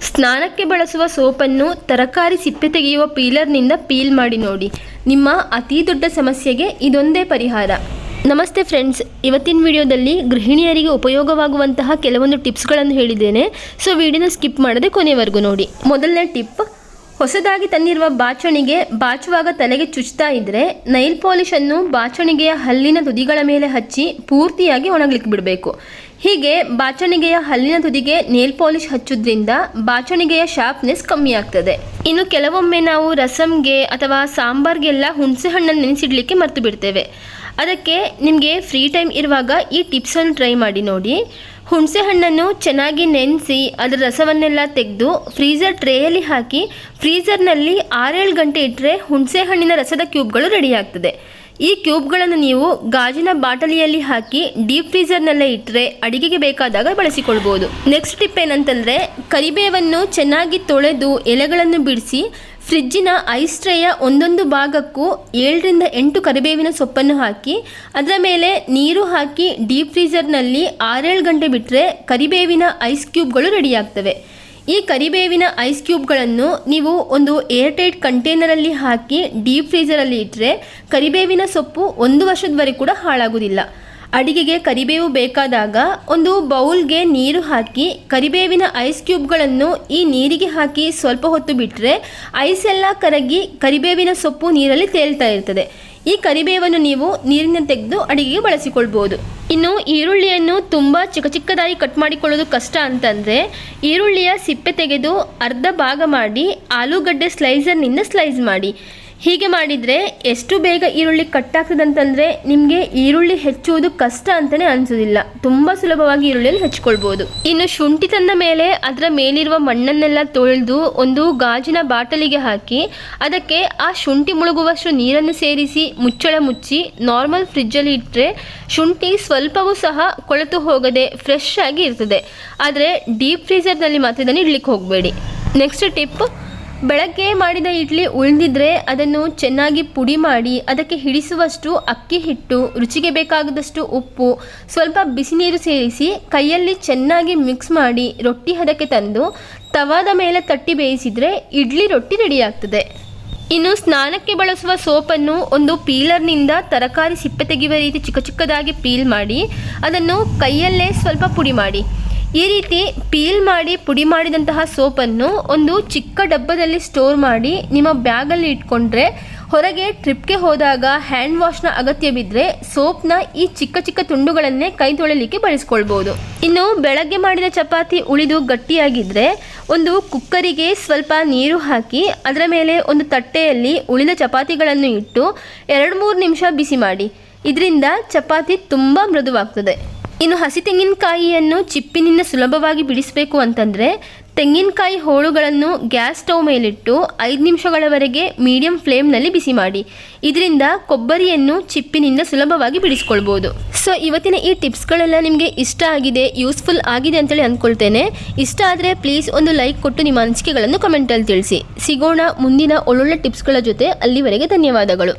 ಸ್ನಾನಕ್ಕೆ ಬಳಸುವ ಸೋಪನ್ನು ತರಕಾರಿ ಸಿಪ್ಪೆ ತೆಗೆಯುವ ಪೀಲರ್ನಿಂದ ಪೀಲ್ ಮಾಡಿ ನೋಡಿ. ನಿಮ್ಮ ಅತಿ ದೊಡ್ಡ ಸಮಸ್ಯೆಗೆ ಇದೊಂದೇ ಪರಿಹಾರ. ನಮಸ್ತೆ ಫ್ರೆಂಡ್ಸ್, ಇವತ್ತಿನ ವಿಡಿಯೋದಲ್ಲಿ ಗೃಹಿಣಿಯರಿಗೆ ಉಪಯೋಗವಾಗುವಂತಹ ಕೆಲವೊಂದು ಟಿಪ್ಸ್ಗಳನ್ನು ಹೇಳಿದ್ದೇನೆ. ಸೊ ವಿಡಿಯೋನ ಸ್ಕಿಪ್ ಮಾಡದೆ ಕೊನೆವರೆಗೂ ನೋಡಿ. ಮೊದಲನೇ ಟಿಪ್, ಹೊಸದಾಗಿ ತಂದಿರುವ ಬಾಚಣಿಗೆ ಬಾಚುವಾಗ ತಲೆಗೆ ಚುಚ್ತಾ ಇದ್ದರೆ ನೈಲ್ ಪಾಲಿಶನ್ನು ಬಾಚಣಿಗೆಯ ಹಲ್ಲಿನ ತುದಿಗಳ ಮೇಲೆ ಹಚ್ಚಿ ಪೂರ್ತಿಯಾಗಿ ಒಣಗಲಿಕ್ಕೆ ಬಿಡಬೇಕು. ಹೀಗೆ ಬಾಚಣಿಗೆಯ ಹಲ್ಲಿನ ತುದಿಗೆ ನೇಲ್ ಪಾಲಿಶ್ ಹಚ್ಚೋದ್ರಿಂದ ಬಾಚಣಿಗೆಯ ಶಾರ್ಪ್ನೆಸ್ ಕಮ್ಮಿ ಆಗ್ತದೆ. ಇನ್ನು ಕೆಲವೊಮ್ಮೆ ನಾವು ರಸಮ್ಗೆ ಅಥವಾ ಸಾಂಬಾರ್ಗೆಲ್ಲ ಹುಣಸೆ ಹಣ್ಣನ್ನು ನೆನೆಸಿಡ್ಲಿಕ್ಕೆ ಮರ್ತು ಬಿಡ್ತೇವೆ. ಅದಕ್ಕೆ ನಿಮಗೆ ಫ್ರೀ ಟೈಮ್ ಇರುವಾಗ ಈ ಟಿಪ್ಸನ್ನು ಟ್ರೈ ಮಾಡಿ ನೋಡಿ. ಹುಣಸೆ ಹಣ್ಣನ್ನು ಚೆನ್ನಾಗಿ ನೆನೆಸಿ ಅದರ ರಸವನ್ನೆಲ್ಲ ತೆಗೆದು ಫ್ರೀಝರ್ ಟ್ರೇಯಲ್ಲಿ ಹಾಕಿ ಫ್ರೀಝರ್ನಲ್ಲಿ 6-7 ಗಂಟೆ ಇಟ್ಟರೆ ಹುಣಸೆ ಹಣ್ಣಿನ ರಸದ ಕ್ಯೂಬ್ಗಳು ರೆಡಿ ಆಗ್ತದೆ. ಈ ಕ್ಯೂಬ್ಗಳನ್ನು ನೀವು ಗಾಜಿನ ಬಾಟಲಿಯಲ್ಲಿ ಹಾಕಿ ಡೀಪ್ ಫ್ರೀಝರ್ನಲ್ಲೇ ಇಟ್ಟರೆ ಅಡಿಗೆಗೆ ಬೇಕಾದಾಗ ಬಳಸಿಕೊಳ್ಬೋದು. ನೆಕ್ಸ್ಟ್ ಟಿಪ್ ಏನಂತಂದರೆ, ಕರಿಬೇವನ್ನು ಚೆನ್ನಾಗಿ ತೊಳೆದು ಎಲೆಗಳನ್ನು ಬಿಡಿಸಿ ಫ್ರಿಜ್ಜಿನ ಐಸ್ ಟ್ರೇಯ ಒಂದೊಂದು ಭಾಗಕ್ಕೂ 7-8 ಕರಿಬೇವಿನ ಸೊಪ್ಪನ್ನು ಹಾಕಿ ಅದರ ಮೇಲೆ ನೀರು ಹಾಕಿ ಡೀಪ್ ಫ್ರೀಝರ್ನಲ್ಲಿ 6-7 ಗಂಟೆ ಬಿಟ್ಟರೆ ಕರಿಬೇವಿನ ಐಸ್ ಕ್ಯೂಬ್ಗಳು ರೆಡಿಯಾಗ್ತವೆ. ಈ ಕರಿಬೇವಿನ ಐಸ್ ಕ್ಯೂಬ್ಗಳನ್ನು ನೀವು ಒಂದು ಏರ್ಟೈಟ್ ಕಂಟೈನರಲ್ಲಿ ಹಾಕಿ ಡೀಪ್ ಫ್ರೀಝರಲ್ಲಿ ಇಟ್ಟರೆ ಕರಿಬೇವಿನ ಸೊಪ್ಪು 1 ವರ್ಷದವರೆಗೆ ಕೂಡ ಹಾಳಾಗುವುದಿಲ್ಲ. ಅಡಿಗೆಗೆ ಕರಿಬೇವು ಬೇಕಾದಾಗ ಒಂದು ಬೌಲ್ಗೆ ನೀರು ಹಾಕಿ ಕರಿಬೇವಿನ ಐಸ್ ಕ್ಯೂಬ್ಗಳನ್ನು ಈ ನೀರಿಗೆ ಹಾಕಿ ಸ್ವಲ್ಪ ಹೊತ್ತು ಬಿಟ್ಟರೆ ಐಸ್ ಎಲ್ಲ ಕರಗಿ ಕರಿಬೇವಿನ ಸೊಪ್ಪು ನೀರಲ್ಲಿ ತೇಲ್ತಾ ಇರ್ತದೆ. ಈ ಕರಿಬೇವನ್ನು ನೀವು ನೀರಿನ ತೆಗೆದು ಅಡಿಗೆಗೆ ಬಳಸಿಕೊಳ್ಬೋದು. ಇನ್ನು ಈರುಳ್ಳಿಯನ್ನು ತುಂಬ ಚಿಕ್ಕದಾಗಿ ಕಟ್ ಮಾಡಿಕೊಳ್ಳೋದು ಕಷ್ಟ ಅಂತಂದರೆ ಈರುಳ್ಳಿಯ ಸಿಪ್ಪೆ ತೆಗೆದು ಅರ್ಧ ಭಾಗ ಮಾಡಿ ಆಲೂಗಡ್ಡೆ ಸ್ಲೈಸರ್ನಿಂದ ಸ್ಲೈಸ್ ಮಾಡಿ. ಹೀಗೆ ಮಾಡಿದರೆ ಎಷ್ಟು ಬೇಗ ಈರುಳ್ಳಿ ಕಟ್ಟಾಗ್ತದೆ ಅಂತಂದರೆ ನಿಮಗೆ ಈರುಳ್ಳಿ ಹೆಚ್ಚುವುದು ಕಷ್ಟ ಅಂತಲೇ ಅನಿಸೋದಿಲ್ಲ. ತುಂಬ ಸುಲಭವಾಗಿ ಈರುಳ್ಳಿಯನ್ನು ಹೆಚ್ಚಿಕೊಳ್ಬೋದು. ಇನ್ನು ಶುಂಠಿ ತಂದ ಮೇಲೆ ಅದರ ಮೇಲಿರುವ ಮಣ್ಣನ್ನೆಲ್ಲ ತೊಳೆದು ಒಂದು ಗಾಜಿನ ಬಾಟಲಿಗೆ ಹಾಕಿ ಅದಕ್ಕೆ ಆ ಶುಂಠಿ ಮುಳುಗುವಷ್ಟು ನೀರನ್ನು ಸೇರಿಸಿ ಮುಚ್ಚಳ ಮುಚ್ಚಿ ನಾರ್ಮಲ್ ಫ್ರಿಜ್ಜಲ್ಲಿ ಇಟ್ಟರೆ ಶುಂಠಿ ಸ್ವಲ್ಪವೂ ಸಹ ಕೊಳೆತು ಹೋಗದೆ ಫ್ರೆಶ್ ಆಗಿ ಇರ್ತದೆ. ಆದರೆ ಡೀಪ್ ಫ್ರೀಝರ್ನಲ್ಲಿ ಮಾತ್ರ ಇದನ್ನು ಇಡ್ಲಿಕ್ಕೆ ಹೋಗಬೇಡಿ. ನೆಕ್ಸ್ಟ್ ಟಿಪ್, ಬೆಳಗ್ಗೆ ಮಾಡಿದ ಇಡ್ಲಿ ಉಳಿದಿದ್ರೆ ಅದನ್ನು ಚೆನ್ನಾಗಿ ಪುಡಿ ಮಾಡಿ ಅದಕ್ಕೆ ಹಿಡಿಸುವಷ್ಟು ಅಕ್ಕಿ ಹಿಟ್ಟು, ರುಚಿಗೆ ಬೇಕಾದಷ್ಟು ಉಪ್ಪು, ಸ್ವಲ್ಪ ಬಿಸಿ ನೀರು ಸೇರಿಸಿ ಕೈಯಲ್ಲಿ ಚೆನ್ನಾಗಿ ಮಿಕ್ಸ್ ಮಾಡಿ ರೊಟ್ಟಿ ಹದಕ್ಕೆ ತಂದು ತವಾದ ಮೇಲೆ ತಟ್ಟಿ ಬೇಯಿಸಿದರೆ ಇಡ್ಲಿ ರೊಟ್ಟಿ ರೆಡಿಯಾಗ್ತದೆ. ಇನ್ನು ಸ್ನಾನಕ್ಕೆ ಬಳಸುವ ಸೋಪನ್ನು ಒಂದು ಪೀಲರ್ನಿಂದ ತರಕಾರಿ ಸಿಪ್ಪೆ ತೆಗೆಯುವ ರೀತಿ ಚಿಕ್ಕದಾಗಿ ಪೀಲ್ ಮಾಡಿ ಅದನ್ನು ಕೈಯಲ್ಲೇ ಸ್ವಲ್ಪ ಪುಡಿ ಮಾಡಿ. ಈ ರೀತಿ ಪೀಲ್ ಮಾಡಿ ಪುಡಿ ಮಾಡಿದಂತಹ ಸೋಪನ್ನು ಒಂದು ಚಿಕ್ಕ ಡಬ್ಬದಲ್ಲಿ ಸ್ಟೋರ್ ಮಾಡಿ ನಿಮ್ಮ ಬ್ಯಾಗಲ್ಲಿ ಇಟ್ಕೊಂಡ್ರೆ ಹೊರಗೆ ಟ್ರಿಪ್ಗೆ ಹೋದಾಗ ಹ್ಯಾಂಡ್ ವಾಶ್ನ ಅಗತ್ಯ ಬಿದ್ದರೆ ಸೋಪ್ನ ಈ ಚಿಕ್ಕ ತುಂಡುಗಳನ್ನೇ ಕೈ ತೊಳೆಯಲಿಕ್ಕೆ ಬಳಸ್ಕೊಳ್ಬೋದು. ಇನ್ನು ಬೆಳಗ್ಗೆ ಮಾಡಿದ ಚಪಾತಿ ಉಳಿದು ಗಟ್ಟಿಯಾಗಿದ್ದರೆ ಒಂದು ಕುಕ್ಕರಿಗೆ ಸ್ವಲ್ಪ ನೀರು ಹಾಕಿ ಅದರ ಮೇಲೆ ಒಂದು ತಟ್ಟೆಯಲ್ಲಿ ಉಳಿದ ಚಪಾತಿಗಳನ್ನು ಇಟ್ಟು 2-3 ನಿಮಿಷ ಬಿಸಿ ಮಾಡಿ. ಇದರಿಂದ ಚಪಾತಿ ತುಂಬ ಮೃದುವಾಗ್ತದೆ. ಇನ್ನು ಹಸಿ ತೆಂಗಿನಕಾಯಿಯನ್ನು ಚಿಪ್ಪಿನಿಂದ ಸುಲಭವಾಗಿ ಬಿಡಿಸಬೇಕು ಅಂತಂದರೆ ತೆಂಗಿನಕಾಯಿ ಹೋಳುಗಳನ್ನು ಗ್ಯಾಸ್ ಸ್ಟವ್ ಮೇಲಿಟ್ಟು 5 ನಿಮಿಷಗಳವರೆಗೆ ಮೀಡಿಯಂ ಫ್ಲೇಮ್ನಲ್ಲಿ ಬಿಸಿ ಮಾಡಿ. ಇದರಿಂದ ಕೊಬ್ಬರಿಯನ್ನು ಚಿಪ್ಪಿನಿಂದ ಸುಲಭವಾಗಿ ಬಿಡಿಸ್ಕೊಳ್ಬೋದು. ಸೊ ಇವತ್ತಿನ ಈ ಟಿಪ್ಸ್ಗಳೆಲ್ಲ ನಿಮಗೆ ಇಷ್ಟ ಆಗಿದೆ, ಯೂಸ್ಫುಲ್ ಆಗಿದೆ ಅಂತೇಳಿ ಅಂದ್ಕೊಳ್ತೇನೆ. ಇಷ್ಟ ಆದರೆ ಪ್ಲೀಸ್ ಒಂದು ಲೈಕ್ ಕೊಟ್ಟು ನಿಮ್ಮ ಅನಿಸಿಕೆಗಳನ್ನು ಕಮೆಂಟಲ್ಲಿ ತಿಳಿಸಿ. ಸಿಗೋಣ ಮುಂದಿನ ಒಳ್ಳೊಳ್ಳೆ ಟಿಪ್ಸ್ಗಳ ಜೊತೆ. ಅಲ್ಲಿವರೆಗೆ ಧನ್ಯವಾದಗಳು.